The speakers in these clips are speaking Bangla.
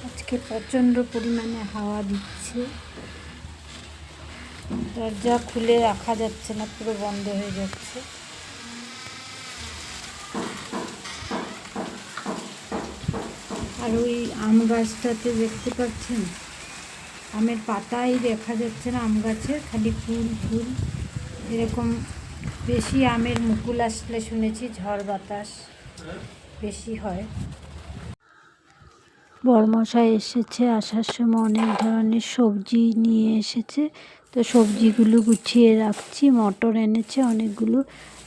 আজকে প্রচণ্ড পরিমাণে হাওয়া দিচ্ছে, দরজা খুলে রাখা যাচ্ছে না, পুরো বন্ধ হয়ে যাচ্ছে। আর ওই আম গাছটাতে দেখতে পাচ্ছেন আমের পাতাই দেখা যাচ্ছে না, আম গাছে খালি ফুল ফুল। এরকম বেশি আমের মুকুল আসলে শুনেছি ঝড় বাতাস বেশি হয়। বড়মশাই এসেছে, আসার সময় অনেক ধরনের সবজি নিয়ে এসেছে, তো সবজিগুলো গুছিয়ে রাখছি। মটর এনেছে অনেকগুলো,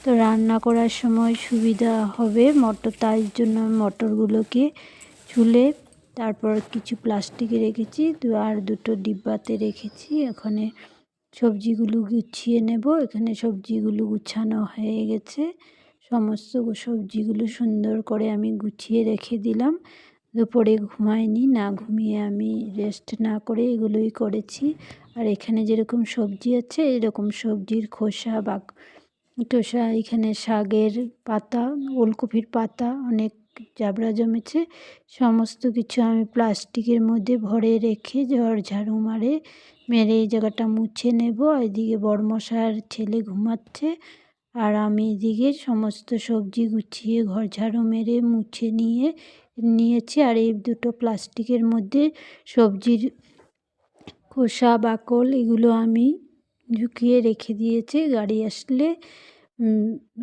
তো রান্না করার সময় সুবিধা হবে মটর, তাই জন্য আমি মটরগুলোকে ছুলে তারপর কিছু প্লাস্টিকে রেখেছি, আর দুটো ডিব্বাতে রেখেছি। এখানে সবজিগুলো গুছিয়ে নেব। এখানে সবজিগুলো গুছানো হয়ে গেছে, সমস্ত সবজিগুলো সুন্দর করে আমি গুছিয়ে রেখে দিলাম। দুপুরে ঘুমাইনি, না ঘুমিয়ে আমি রেস্ট না করে এগুলোই করেছি। আর এখানে যেরকম সবজি আছে এরকম সবজির খোসা বা টোসা, এখানে শাকের পাতা, ওলকপির পাতা অনেক জাবড়া জমেছে, সমস্ত কিছু আমি প্লাস্টিকের মধ্যে ভরে রেখে ঝাড়ু মেরে এই জায়গাটা মুছে নেব। এদিকে বড়মশার ছেলে ঘুমাচ্ছে, আর আমি এদিকে সমস্ত সবজি গুছিয়ে ঘর ঝাড়ু মেরে মুছে নিয়েছি। আর এই দুটো প্লাস্টিকের মধ্যে সবজির খোসা বাকল এগুলো আমি ঝুঁকিয়ে রেখে দিয়েছি, গাড়ি আসলে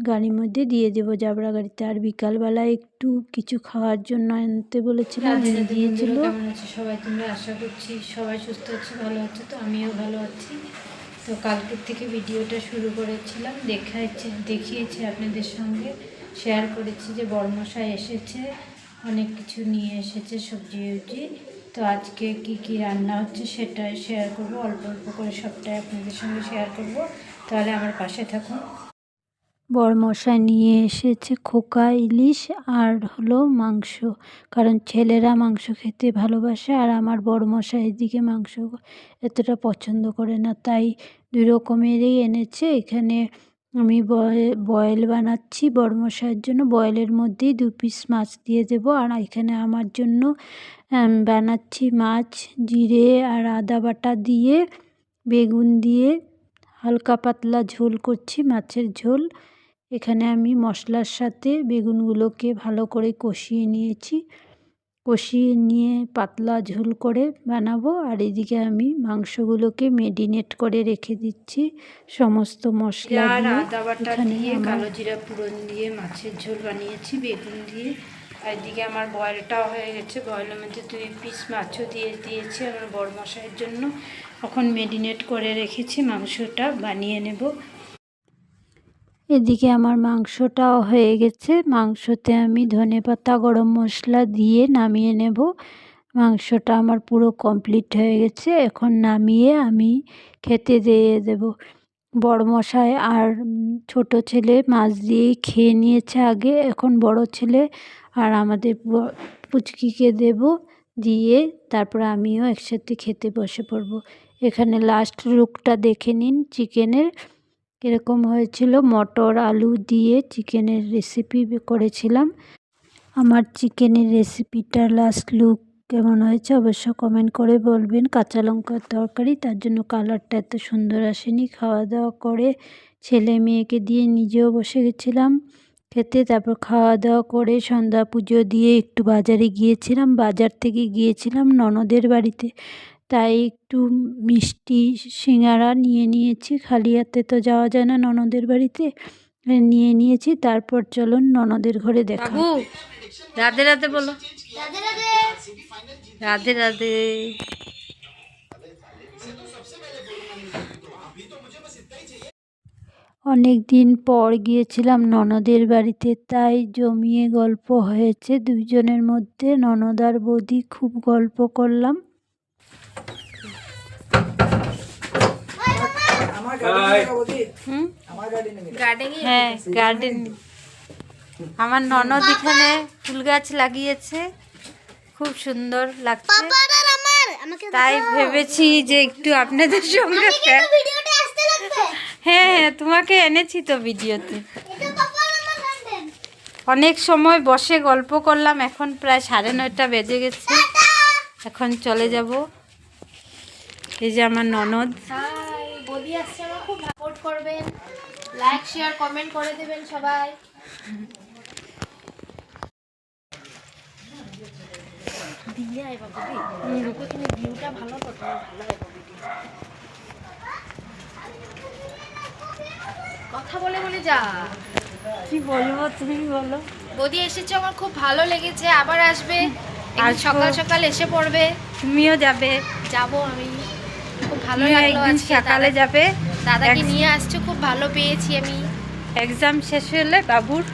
গাড়ির মধ্যে দিয়ে দেবো, জাবড়া গাড়িতে। আর বিকালবেলায় একটু কিছু খাওয়ার জন্য আনতে বলেছিলাম, দিয়েছিল। কেমন আছে সবাই তোমরা? আশা করছি সবাই সুস্থ আছে, ভালো আছে। তো আমিও ভালো আছি। তো কালকের থেকে ভিডিওটা শুরু করেছিলাম, দেখিয়েছি আপনাদের সঙ্গে, শেয়ার করেছি যে বড়মশাই এসেছে, অনেক কিছু নিয়ে এসেছে সবজি উবজি। তো আজকে কি রান্না হচ্ছে সেটাই শেয়ার করব, অল্প অল্প করে সবটাই আপনাদের সঙ্গে শেয়ার করব, তাহলে আমার পাশে থাকুন। বড়মশাই নিয়ে এসেছে খোকা ইলিশ আর হলো মাংস, কারণ ছেলেরা মাংস খেতে ভালোবাসে, আর আমার বড়মশাই এদিকে মাংস এতটা পছন্দ করে না, তাই দুই রকমেরই এনেছে। এখানে আমি বয়েল বানাচ্ছি বড়মশাইয়ের জন্য, বয়েলের মধ্যেই 2 পিস মাছ দিয়ে দেবো। আর এখানে আমার জন্য বানাচ্ছি মাছ জিরে আর আদা বাটা দিয়ে, বেগুন দিয়ে হালকা পাতলা ঝোল করছি, মাছের ঝোল। এখানে আমি মশলার সাথে বেগুনগুলোকে ভালো করে কষিয়ে নিয়েছি, কষিয়ে নিয়ে পাতলা ঝোল করে বানাবো। আর এদিকে আমি মাংসগুলোকে মেরিনেট করে রেখে দিচ্ছি সমস্ত মশলা দিয়ে। আদা বাটা দিয়ে কালো জিরা ফোড়ন দিয়ে মাছের ঝোল বানিয়েছি বেগুন দিয়ে। আর এদিকে আমার বয়েলটাও হয়ে গেছে, বয়েলের মধ্যে 2 পিস মাছও দিয়েছি আমার বড়মশাইয়ের জন্য। এখন মেরিনেট করে রেখেছি, মাংসটা বানিয়ে নেব। এদিকে আমার মাংসটাও হয়ে গেছে, মাংসতে আমি ধনেপাতা গরম মশলা দিয়ে নামিয়ে নেব। মাংসটা আমার পুরো কমপ্লিট হয়ে গেছে, এখন নামিয়ে আমি খেতে দিয়ে দেব। বড়মশাই আর ছোট ছেলে মাছ দিয়েই খেয়ে নিয়েছে আগে, এখন বড় ছেলে আর আমাদের পুচকিকে দেব, দিয়ে তারপর আমিও একসাথে খেতে বসে পড়ব। এখানে লাস্ট লুকটা দেখে নিন চিকেনের কীরকম হয়েছিল। মটর আলু দিয়ে চিকেনের রেসিপি করেছিলাম। আমার চিকেনের রেসিপিটার লাস্ট লুক কেমন হয়েছে অবশ্য কমেন্ট করে বলবেন। কাঁচা লঙ্কার তরকারি, তার জন্য কালারটা এত সুন্দর আসেনি। খাওয়া দাওয়া করে ছেলে মেয়েকে দিয়ে নিজেও বসে গেছিলাম খেতে। তারপর খাওয়া দাওয়া করে সন্ধ্যা পুজো দিয়ে একটু বাজারে গিয়েছিলাম, বাজার থেকে গিয়েছিলাম ননদের বাড়িতে, তাই একটু মিষ্টি সিঙ্গারা নিয়েছি, খালি হাতে তো যাওয়া যায় না ননদের বাড়িতে, নিয়েছি। তারপর চলুন ননদের ঘরে দেখা। রাধে রাধে বলো। রাধে রাধে। অনেক দিন পর গিয়েছিলাম ননদের বাড়িতে, তাই জমিয়ে গল্প হয়েছে দুজনের মধ্যে। ননদ আর বৌদি খুব গল্প করলাম। হ্যাঁ, গার্ডেন। আমার ননদ এখানে ফুল গাছ লাগিয়েছে, খুব সুন্দর লাগছে, তাই ভেবেছি যে একটু আপনাদের সঙ্গে। হ্যাঁ, তোমাকে এনেছি তো ভিডিওতে। অনেক সময় বসে গল্প করলাম, এখন প্রায় 9:30 বেজে গেছে, এখন চলে যাব। এই যে আমার ননদ। হাই, বৌদি আসছে, আমার খুব সাপোর্ট করবেন, লাইক শেয়ার কমেন্ট করে দেবেন সবাই। দিলে আইবা বৌদি, এখানে ভিউটা ভালো তো, তোমার ভালো হবে ভিডিও। কথা বলে বলে যা। কি বলবো তুমি বলো। বৌদি এসেছে, আমার খুব ভালো লেগেছে, আবার আসবে। একদিন সকাল সকাল এসে পড়বে। তুমিও যাবে? যাব আমি, খুব ভালো তুমিও লাগলো। একদিন আজকে সকালে যাবে। দাদাকে নিয়ে আসছো, খুব ভালো পেয়েছি আমি। এক্সাম শেষ হলে বাবুর,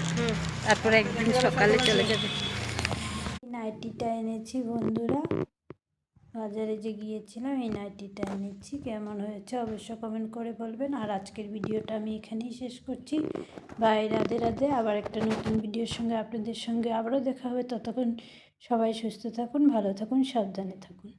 তারপরে একদিন সকালে চলে যাবে। নাইটিটা এনেছি বন্ধুরা, বাজারে যে গিয়েছিলাম এই নাইটিটা এনেছি। কেমন হয়েছে অবশ্য কমেন্ট করে বলবেন। আর আজকের ভিডিওটা আমি এখানেই শেষ করছি। বাই, রাধে রাধে। আবার একটা নতুন ভিডিওর সঙ্গে আপনাদের সঙ্গে আবারও দেখা হবে। ততক্ষণ সবাই সুস্থ থাকুন, ভালো থাকুন, সাবধানে থাকুন।